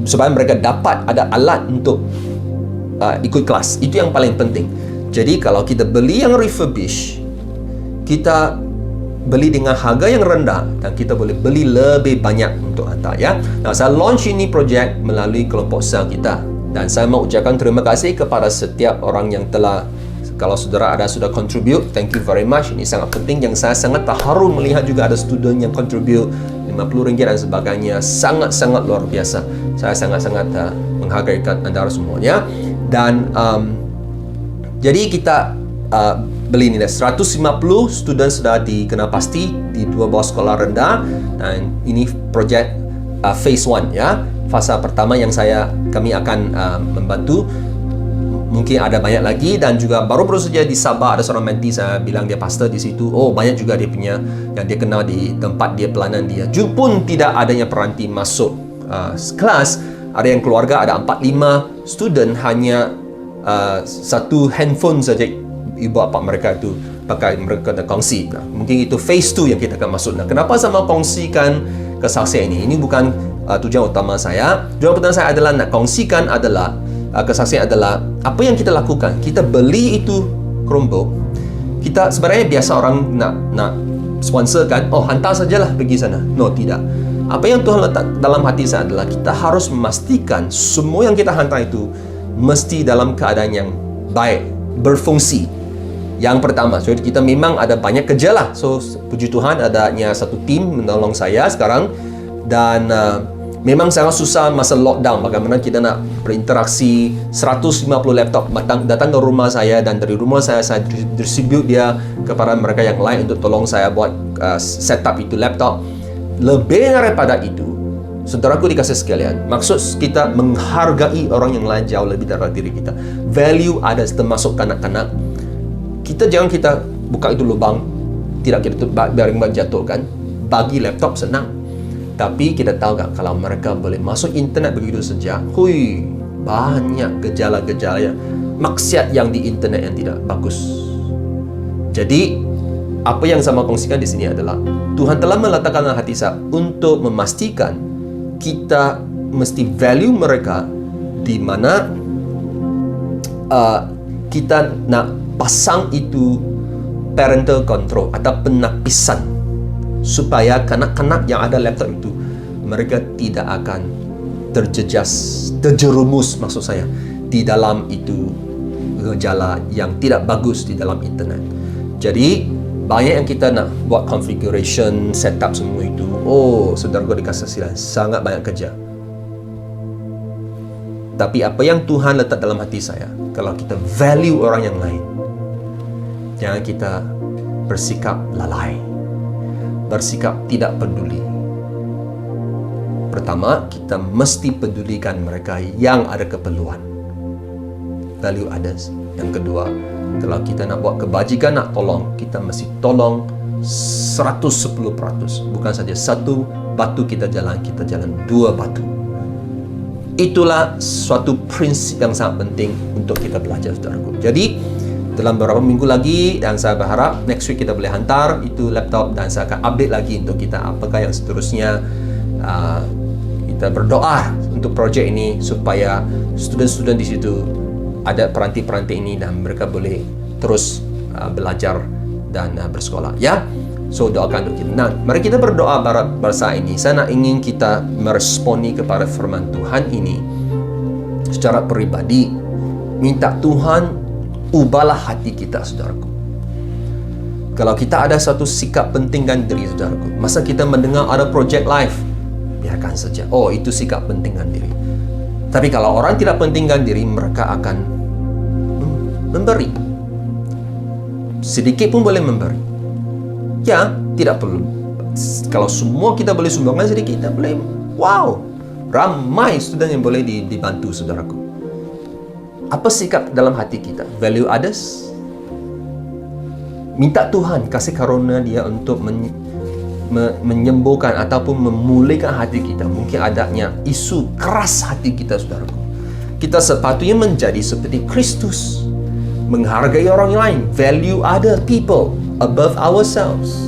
supaya mereka dapat ada alat untuk ikut kelas. Itu yang paling penting. Jadi kalau kita beli yang refurbish, kita beli dengan harga yang rendah dan kita boleh beli lebih banyak untuk hantar, ya. Nah, saya launch ini projek melalui kelompok sel kita, dan saya mau ucapkan terima kasih kepada setiap orang yang telah, kalau saudara sudah contribute, thank you very much. Ini sangat penting. Yang saya sangat terharu melihat juga ada student yang contribute RM50 dan sebagainya. Sangat-sangat luar biasa. Saya sangat-sangat menghargai anda semuanya. Dan jadi kita beli ini 150 student sudah dikenal pasti di 2 bawah sekolah rendah, dan ini projek phase 1, ya. Fasa pertama yang kami akan membantu. Mungkin ada banyak lagi, dan juga baru saja di Sabah ada seorang menti saya bilang dia pastor di situ. Banyak juga dia punya yang dia kenal di tempat dia pelayanan dia. Pun tidak adanya peranti masuk kelas. Ada yang keluarga ada 4-5 student, hanya satu handphone saja ibu bapa mereka itu pakai, mereka kongsi. Mungkin itu phase 2 yang kita akan masuk. Kenapa saya mau kongsikan kesaksian ini? Ini bukan tujuan utama saya. Tujuan utama saya adalah nak kongsikan kesaksian adalah apa yang kita lakukan. Kita beli itu Chromebook. Kita sebenarnya biasa orang nak sponsor kan, hantar sajalah pergi sana. No, tidak. Apa yang Tuhan letak dalam hati saya adalah kita harus memastikan semua yang kita hantar itu mesti dalam keadaan yang baik, berfungsi. Yang pertama, so kita memang ada banyak kerja lah. So puji Tuhan adanya satu tim menolong saya sekarang, dan memang sangat susah masa lockdown. Bagaimana kita nak berinteraksi 150 laptop datang ke rumah saya, dan dari rumah saya distribute dia kepada mereka yang lain untuk tolong saya buat setup itu laptop. Lebih daripada itu, saudaraku dikasih sekalian, maksud kita menghargai orang yang lain jauh lebih dari diri kita. Value ada, termasuk kanak-kanak. Jangan kita buka itu lubang, tidak kita biarin jatuhkan. Bagi laptop senang, tapi kita tahu tak, kalau mereka boleh masuk internet begitu saja, banyak gejala-gejala maksiat yang di internet yang tidak bagus. Jadi apa yang saya mau kongsikan di sini adalah Tuhan telah meletakkan dalam hati saya untuk memastikan kita mesti value mereka, di mana kita nak pasang itu parental control atau penapisan, supaya kanak-kanak yang ada laptop itu mereka tidak akan terjerumus maksud saya di dalam itu gejala yang tidak bagus di dalam internet. Jadi banyak yang kita nak buat configuration, setup semua itu. Saudara dikasih silang, sangat banyak kerja. Tapi apa yang Tuhan letak dalam hati saya, kalau kita value orang yang lain, jangan kita bersikap lalai, bersikap tidak peduli. Pertama, kita mesti pedulikan mereka yang ada keperluan, value others. Yang kedua, kalau kita nak buat kebajikan, nak tolong, kita mesti tolong 110%. Bukan saja satu batu kita jalan 2 batu. Itulah suatu prinsip yang sangat penting untuk kita belajar, saudaraku. Jadi dalam beberapa minggu lagi, dan saya berharap next week kita boleh hantar itu laptop, dan saya akan update lagi untuk kita apakah yang seterusnya. Kita berdoa untuk projek ini supaya student-student di situ ada peranti-peranti ini dan mereka boleh terus belajar dan bersekolah, ya. So doakan untuk kita. Nah, mari kita berdoa bersama ini. Saya ingin kita meresponi kepada firman Tuhan ini secara pribadi. Minta Tuhan ubahlah hati kita, saudaraku. Kalau kita ada satu sikap pentingkan diri, saudaraku, masa kita mendengar ada project live, biarkan saja. Oh, itu sikap pentingkan diri. Tapi kalau orang tidak pentingkan diri, mereka akan memberi. Sedikit pun boleh memberi. Ya, tidak perlu. Kalau semua kita boleh sumbangkan sedikit, kita boleh. Wow, ramai student yang boleh dibantu, saudaraku. Apa sikap dalam hati kita? Value others? Minta Tuhan kasih karunia dia untuk menyembuhkan ataupun memulihkan hati kita. Mungkin adanya isu keras hati kita, saudaraku. Kita sepatutnya menjadi seperti Kristus, menghargai orang lain, value other people above ourselves.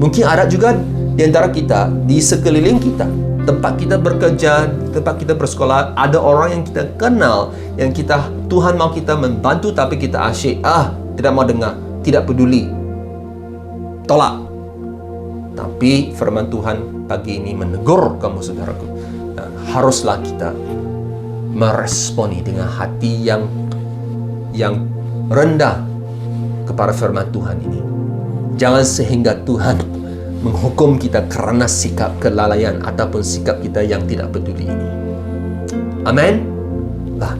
Mungkin ada juga di antara kita, di sekeliling kita, tempat kita bekerja, tempat kita bersekolah, ada orang yang kita kenal, yang Tuhan mau kita membantu, tapi kita asyik, tidak mau dengar, tidak peduli, tolak. Tapi firman Tuhan pagi ini menegur kamu, saudaraku. Nah, haruslah kita meresponi dengan hati yang rendah kepada firman Tuhan ini. Jangan sehingga Tuhan menghukum kita kerana sikap kelalaian ataupun sikap kita yang tidak peduli ini. Amin.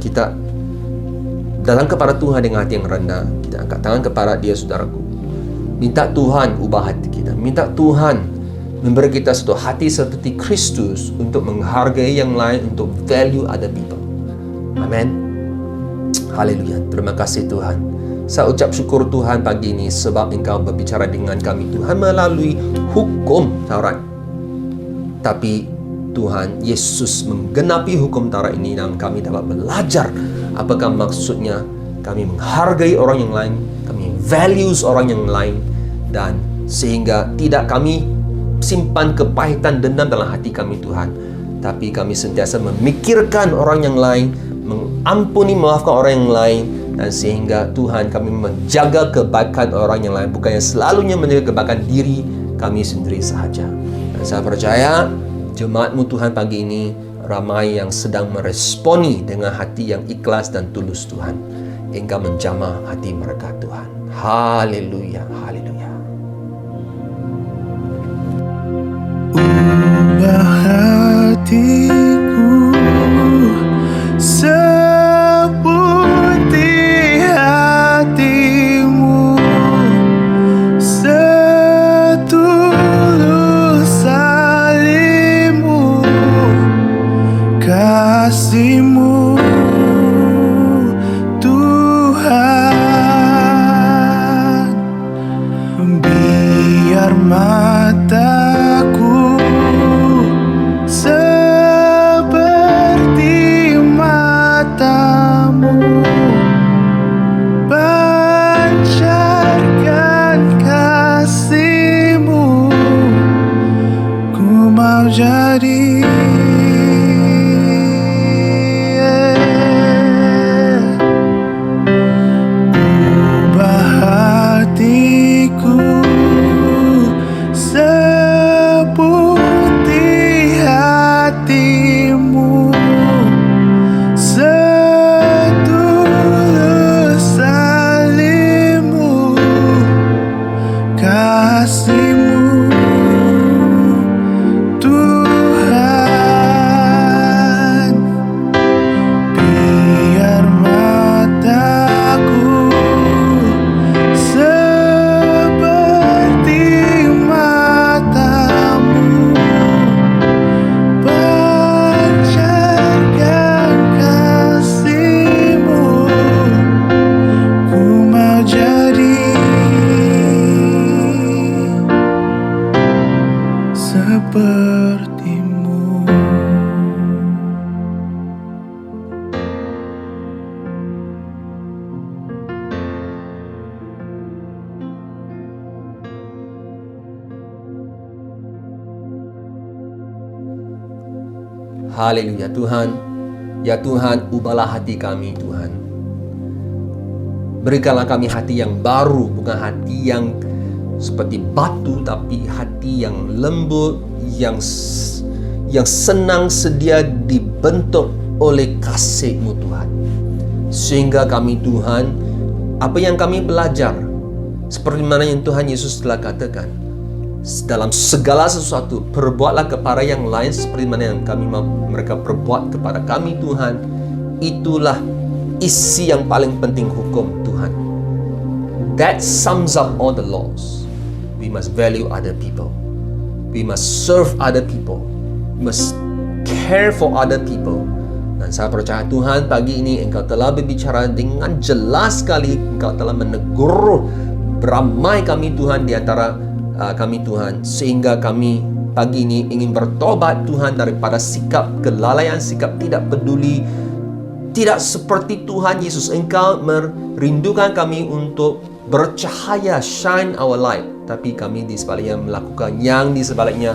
Kita datang kepada Tuhan dengan hati yang rendah. Kita angkat tangan kepada Dia, saudaraku. Minta Tuhan ubah hati kita. Minta Tuhan memberi kita satu hati seperti Kristus untuk menghargai yang lain, untuk value other people. Amin. Haleluya. Terima kasih Tuhan. Saya ucap syukur Tuhan pagi ini sebab Engkau berbicara dengan kami Tuhan melalui hukum Taurat. Tapi Tuhan Yesus menggenapi hukum Taurat ini dan kami dapat belajar apakah maksudnya kami menghargai orang yang lain, kami values orang yang lain, dan sehingga tidak kami simpan kepahitan dendam dalam hati kami Tuhan, tapi kami sentiasa memikirkan orang yang lain, mengampuni, maafkan orang yang lain, dan sehingga Tuhan kami menjaga kebaikan orang yang lain, bukannya selalunya menjaga kebaikan diri kami sendiri sahaja. Dan saya percaya jemaat-Mu Tuhan pagi ini ramai yang sedang meresponi dengan hati yang ikhlas dan tulus Tuhan. Engkau menjamah hati mereka Tuhan. Haleluya, haleluya. Ubah hatiku seperti hatimu, setulus salibmu, kasih-Mu Tuhan. Biar mataku seperti mata-Mu, pancarkan kasih-Mu, ku mau jadi ubah hatiku seperti hati-Mu, setulus salibmu, kasih-Mu Tuhan. Biar mataku seperti mata-Mu, pancarkan kasih-Mu, ku mau jadi Haleluya Tuhan. Ya Tuhan, ubahlah hati kami Tuhan. Berikanlah kami hati yang baru, bukan hati yang seperti batu, tapi hati yang lembut, yang senang sedia dibentuk oleh kasih-Mu Tuhan. Sehingga kami Tuhan, apa yang kami belajar, seperti mana yang Tuhan Yesus telah katakan, dalam segala sesuatu perbuatlah kepada yang lain seperti mana yang mereka perbuat kepada kami Tuhan. Itulah isi yang paling penting hukum Tuhan. That sums up all the laws. We must value other people. We must serve other people. We must care for other people. Dan saya percaya Tuhan, pagi ini Engkau telah berbicara dengan jelas sekali. Engkau telah menegur beramai kami Tuhan di antara kami Tuhan, sehingga kami pagi ini ingin bertobat Tuhan daripada sikap kelalaian, sikap tidak peduli, tidak seperti Tuhan Yesus. Engkau merindukan kami untuk bercahaya, shine our light, tapi kami di sebaliknya melakukan yang di sebaliknya.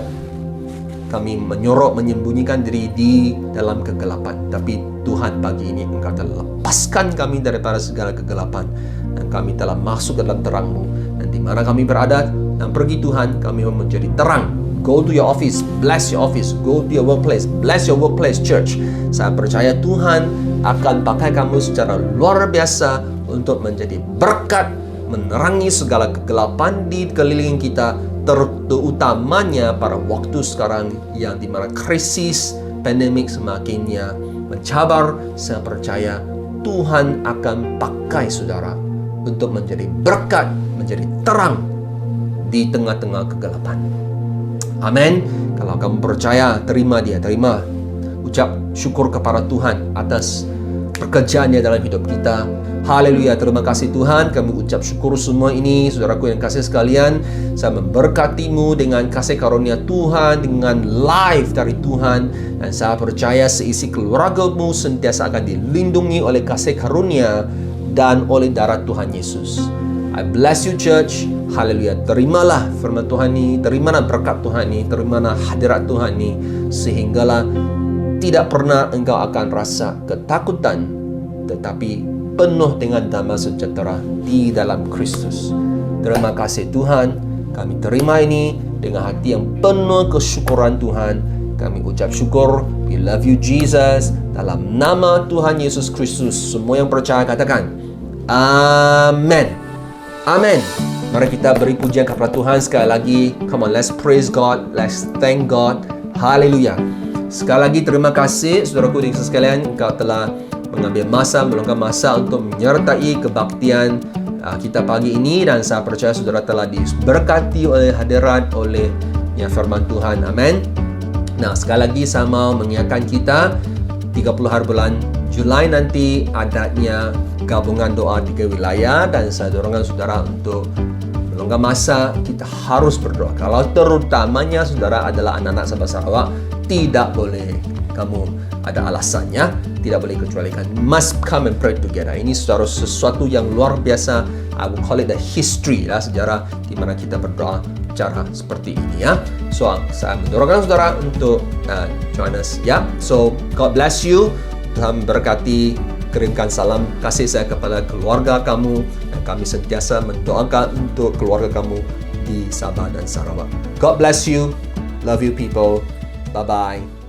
Kami menyorok, menyembunyikan diri di dalam kegelapan. Tapi Tuhan, pagi ini Engkau telah lepaskan kami daripada segala kegelapan, dan kami telah masuk ke dalam terang-Mu. Dan di mana kami berada dan pergi Tuhan, kami menjadi terang. Go to your office, bless your office. Go to your workplace, bless your workplace, church. Saya percaya Tuhan akan pakai kamu secara luar biasa untuk menjadi berkat, menerangi segala kegelapan di keliling kita, terutamanya pada waktu sekarang yang dimana krisis pandemik semakinnya mencabar. Saya percaya Tuhan akan pakai saudara untuk menjadi berkat, menjadi terang di tengah-tengah kegelapan. Amin. Kalau kamu percaya, terima dia, terima. Ucap syukur kepada Tuhan atas pekerjaannya dalam hidup kita. Haleluya, terima kasih Tuhan. Kami ucap syukur semua ini, saudaraku yang kasih sekalian. Saya memberkatimu dengan kasih karunia Tuhan, dengan life dari Tuhan. Dan saya percaya seisi keluargamu sentiasa akan dilindungi oleh kasih karunia dan oleh darah Tuhan Yesus. I bless you church. Haleluya. Terimalah firman Tuhan ini, terimalah berkat Tuhan ini, terimalah hadirat Tuhan ini, sehinggalah tidak pernah engkau akan rasa ketakutan, tetapi penuh dengan damai sejahtera di dalam Kristus. Terima kasih Tuhan. Kami terima ini dengan hati yang penuh kesyukuran Tuhan. Kami ucap syukur. We love you Jesus. Dalam nama Tuhan Yesus Kristus, semua yang percaya katakan Amen. Amen. Mari kita beri pujian kepada Tuhan sekali lagi. Come on, let's praise God. Let's thank God. Haleluya. Sekali lagi terima kasih saudaraku dan sekalian, engkau telah mengambil masa, meluangkan masa untuk menyertai kebaktian kita pagi ini, dan saya percaya saudara telah diberkati oleh hadirat oleh firman Tuhan. Amin. Nah, sekali lagi saya mau mengingatkan kita 30 hari bulan Julai nanti adanya gabungan doa 3 wilayah, dan saya dorongkan saudara untuk meluangkan masa. Kita harus berdoa. Kalau terutamanya saudara adalah anak-anak Sabah Sarawak, tidak boleh kamu ada alasannya, tidak boleh kecualikan. Must come and pray together. Ini saudara sesuatu yang luar biasa. I will call it the history lah, sejarah di mana kita berdoa cara seperti ini ya. So saya mendorongkan saudara untuk join us ya. So God bless you. Tuhan berkati. Kirimkan salam kasih saya kepada keluarga kamu, dan kami sentiasa mendoakan untuk keluarga kamu di Sabah dan Sarawak. God bless you. Love you people. Bye-bye.